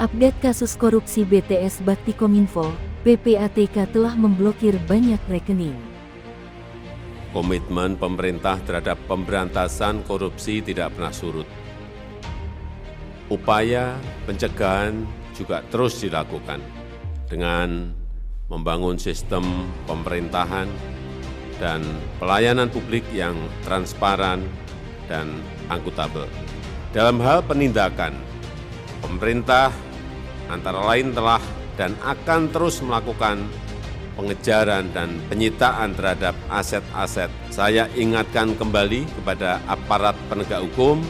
Update kasus korupsi BTS Bakti Kominfo, PPATK telah memblokir banyak rekening. Komitmen pemerintah terhadap pemberantasan korupsi tidak pernah surut. Upaya pencegahan juga terus dilakukan dengan membangun sistem pemerintahan dan pelayanan publik yang transparan dan akuntabel. Dalam hal penindakan, pemerintah antara lain telah dan akan terus melakukan pengejaran dan penyitaan terhadap aset-aset. Saya ingatkan kembali kepada aparat penegak hukum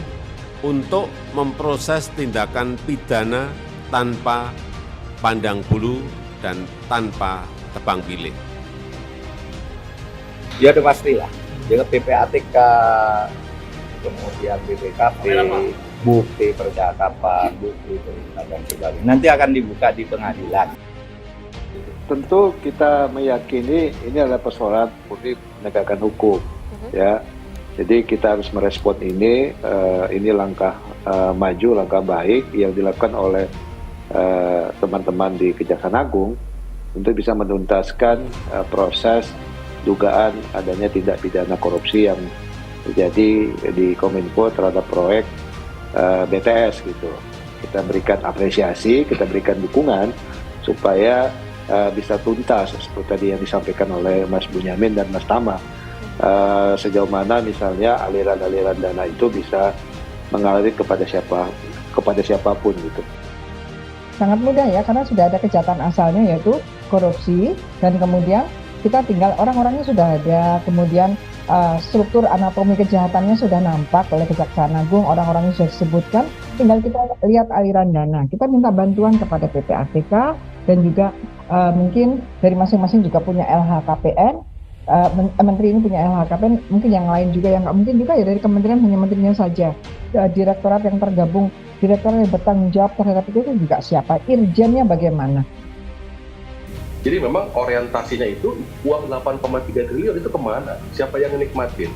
untuk memproses tindakan pidana tanpa pandang bulu dan tanpa tebang pilih. Ya udah pastilah, dengan PPATK, kemudian BPKP, bukti percakapan, bukti perintah dan sebagainya. Nanti akan dibuka di pengadilan. Tentu kita meyakini ini adalah persoalan murni penegakan hukum, ya. Jadi kita harus merespon ini langkah maju, langkah baik yang dilakukan oleh teman-teman di Kejaksaan Agung untuk bisa menuntaskan proses dugaan adanya tindak pidana korupsi yang terjadi di Kominfo terhadap proyek BTS gitu. Kita berikan apresiasi, kita berikan dukungan supaya bisa tuntas seperti tadi yang disampaikan oleh Mas Bunyamin dan Mas Tama. Sejauh mana misalnya aliran-aliran dana itu bisa mengalir kepada siapapun gitu. Sangat mudah ya, karena sudah ada kejahatan asalnya yaitu korupsi, dan kemudian kita tinggal orang-orangnya sudah ada, kemudian struktur anatomi kejahatannya sudah nampak oleh Kejaksaan Agung, orang-orangnya sudah disebutkan, tinggal kita lihat aliran dana. Kita minta bantuan kepada PPATK dan juga mungkin dari masing-masing juga punya LHKPN, menteri ini punya LHKPN, mungkin yang lain juga yang nggak mungkin juga ya dari kementerian hanya menterinya saja. Direktorat yang tergabung, direktorat yang bertanggung jawab terhadap itu juga siapa, irjennya bagaimana. Jadi memang orientasinya itu uang 8,3 triliun itu kemana? Siapa yang menikmatin?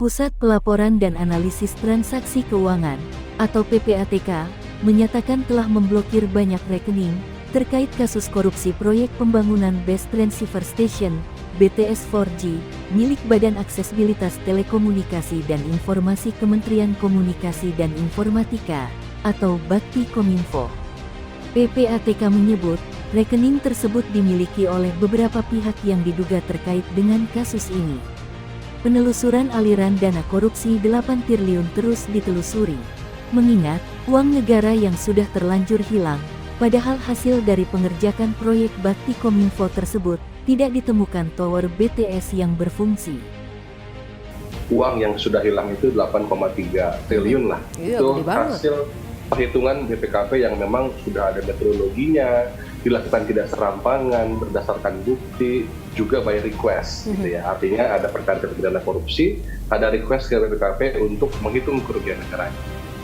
Pusat Pelaporan dan Analisis Transaksi Keuangan, atau PPATK, menyatakan telah memblokir banyak rekening terkait kasus korupsi proyek pembangunan Base Transceiver Station, BTS 4G, milik Badan Aksesibilitas Telekomunikasi dan Informasi Kementerian Komunikasi dan Informatika, atau Bakti Kominfo. PPATK menyebut, rekening tersebut dimiliki oleh beberapa pihak yang diduga terkait dengan kasus ini. Penelusuran aliran dana korupsi 8 triliun terus ditelusuri, mengingat uang negara yang sudah terlanjur hilang, padahal hasil dari pengerjakan proyek Bakti Kominfo tersebut tidak ditemukan tower BTS yang berfungsi. Uang yang sudah hilang itu 8,3 triliun lah. Iya, itu gede banget. hasil perhitungan BPKP yang memang sudah ada metodologinya, dilakukan tidak serampangan, berdasarkan bukti, juga by request, gitu ya. Artinya ada perkara pidana korupsi, ada request ke BPKP untuk menghitung kerugian negara.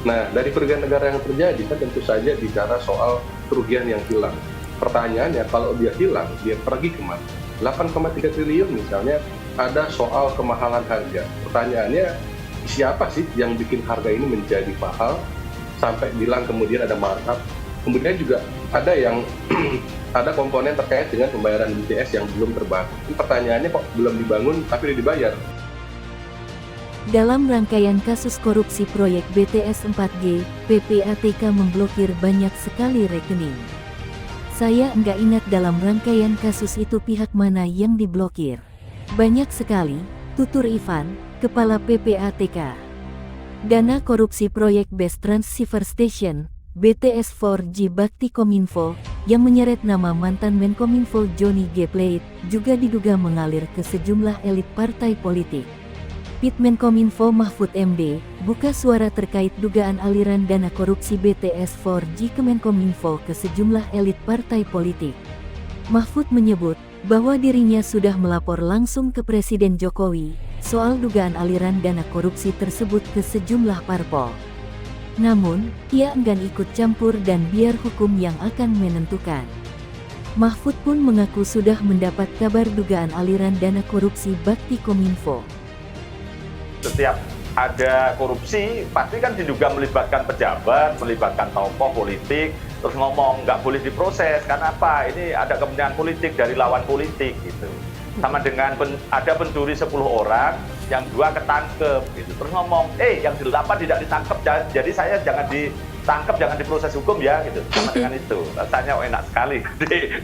Nah, dari kerugian negara yang terjadi, kan tentu saja bicara soal kerugian yang hilang. Pertanyaannya, kalau dia hilang, dia pergi kemana? 8,3 triliun misalnya, ada soal kemahalan harga. Pertanyaannya, siapa sih yang bikin harga ini menjadi mahal? Sampai bilang kemudian ada markup. Kemudian juga ada yang ada komponen terkait dengan pembayaran BTS yang belum terbangun. Pertanyaannya kok belum dibangun tapi udah dibayar. Dalam rangkaian kasus korupsi proyek BTS 4G, PPATK memblokir banyak sekali rekening. Saya enggak ingat dalam rangkaian kasus itu pihak mana yang diblokir. Banyak sekali, tutur Ivan, Kepala PPATK. Dana korupsi proyek Base Transceiver Station, BTS 4G Bakti Kominfo, yang menyeret nama mantan Menkominfo Johnny G. Plate, juga diduga mengalir ke sejumlah elit partai politik. Pitmen Kominfo Mahfud MD, buka suara terkait dugaan aliran dana korupsi BTS 4G Kemenkominfo ke sejumlah elit partai politik. Mahfud menyebut bahwa dirinya sudah melapor langsung ke Presiden Jokowi soal dugaan aliran dana korupsi tersebut ke sejumlah parpol. Namun, ia enggan ikut campur dan biar hukum yang akan menentukan. Mahfud pun mengaku sudah mendapat kabar dugaan aliran dana korupsi Bakti Kominfo. Setiap ada korupsi, pasti kan diduga melibatkan pejabat, melibatkan tokoh politik, terus ngomong nggak boleh diproses. Karena apa? Ini ada kepentingan politik dari lawan politik gitu. Sama dengan ada pencuri 10 orang, yang 2 ketangkep gitu. Terus ngomong, yang 8 tidak ditangkap, jadi saya jangan ditangkap, jangan diproses hukum ya gitu. Sama dengan itu. Rasanya enak sekali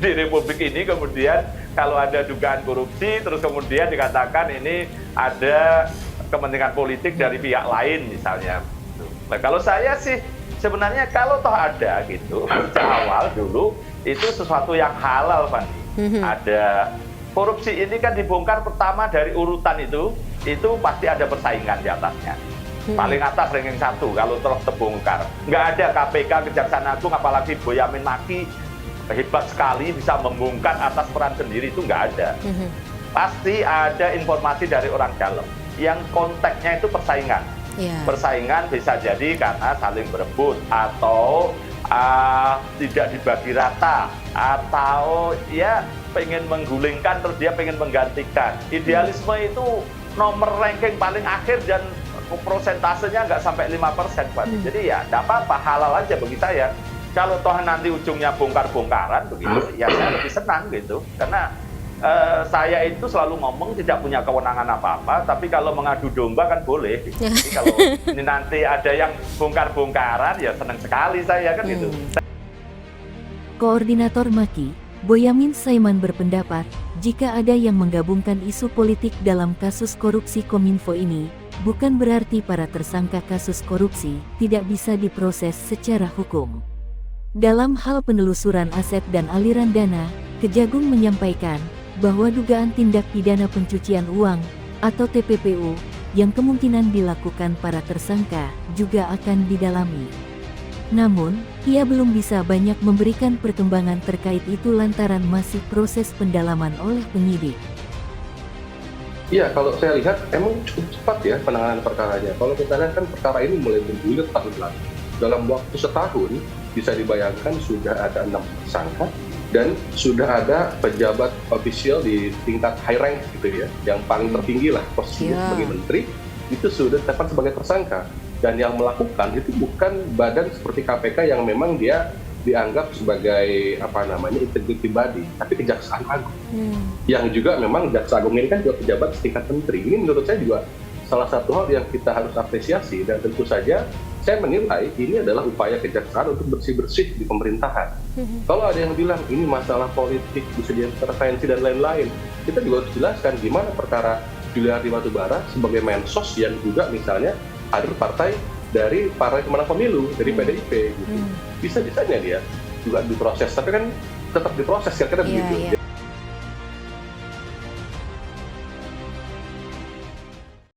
di Republik ini. Kemudian kalau ada dugaan korupsi, terus kemudian dikatakan ini ada kepentingan politik dari pihak lain misalnya. Nah, kalau saya sih sebenarnya kalau toh ada gitu, sejak awal dulu itu sesuatu yang halal, Fandi. Ada korupsi ini kan dibongkar pertama dari urutan itu pasti ada persaingan di atasnya. Paling atas ranking 1 kalau terus terbongkar. Nggak ada KPK, Kejaksaan Agung, apalagi Boyamin Maki hebat sekali bisa membongkar atas peran sendiri, itu nggak ada. Pasti ada informasi dari orang dalam. Yang konteksnya itu persaingan. Persaingan bisa jadi karena saling berebut atau tidak dibagi rata atau ya pengen menggulingkan terus dia pengen menggantikan. Idealisme itu nomor ranking paling akhir dan prosentasenya nggak sampai 5%, Pak. Jadi ya nggak apa-apa, halal aja bagi saya. Kalau toh nanti ujungnya bongkar-bongkaran begitu, ya saya lebih senang gitu. Karena saya itu selalu ngomong tidak punya kewenangan apa-apa, tapi kalau mengadu domba kan boleh. Gitu. Jadi kalau ini nanti ada yang bongkar-bongkaran, ya senang sekali saya kan gitu. Koordinator Maki, Boyamin Saiman berpendapat, jika ada yang menggabungkan isu politik dalam kasus korupsi Kominfo ini, bukan berarti para tersangka kasus korupsi tidak bisa diproses secara hukum. Dalam hal penelusuran aset dan aliran dana, Kejagung menyampaikan bahwa dugaan tindak pidana pencucian uang atau TPPU yang kemungkinan dilakukan para tersangka juga akan didalami. Namun, ia belum bisa banyak memberikan perkembangan terkait itu lantaran masih proses pendalaman oleh penyidik. Iya, kalau saya lihat emang cukup cepat ya penanganan perkaranya. Kalau kita lihat kan perkara ini mulai bergulir tahun lalu. Dalam waktu setahun bisa dibayangkan sudah ada 6 tersangka dan sudah ada pejabat ofisial di tingkat high rank gitu ya, yang paling tertinggi lah posisinya sebagai menteri, itu sudah ditetapkan sebagai tersangka. Dan yang melakukan itu bukan badan seperti KPK yang memang dia dianggap sebagai integrity body, tapi Kejaksaan Agung. Yang juga memang Jaksa Agung ini kan juga pejabat setingkat menteri. Ini menurut saya juga salah satu hal yang kita harus apresiasi, dan tentu saja saya menilai ini adalah upaya kejaksaan untuk bersih-bersih di pemerintahan. Kalau ada yang bilang ini masalah politik, bisa diintervensi dan lain-lain, kita juga harus jelaskan gimana perkara Juliari Batubara sebagai mensos yang juga misalnya hadir partai dari partai pemenang pemilu, dari PDIP gitu. Bisa-bisanya dia juga diproses, tapi kan tetap diproses kira-kira begitu.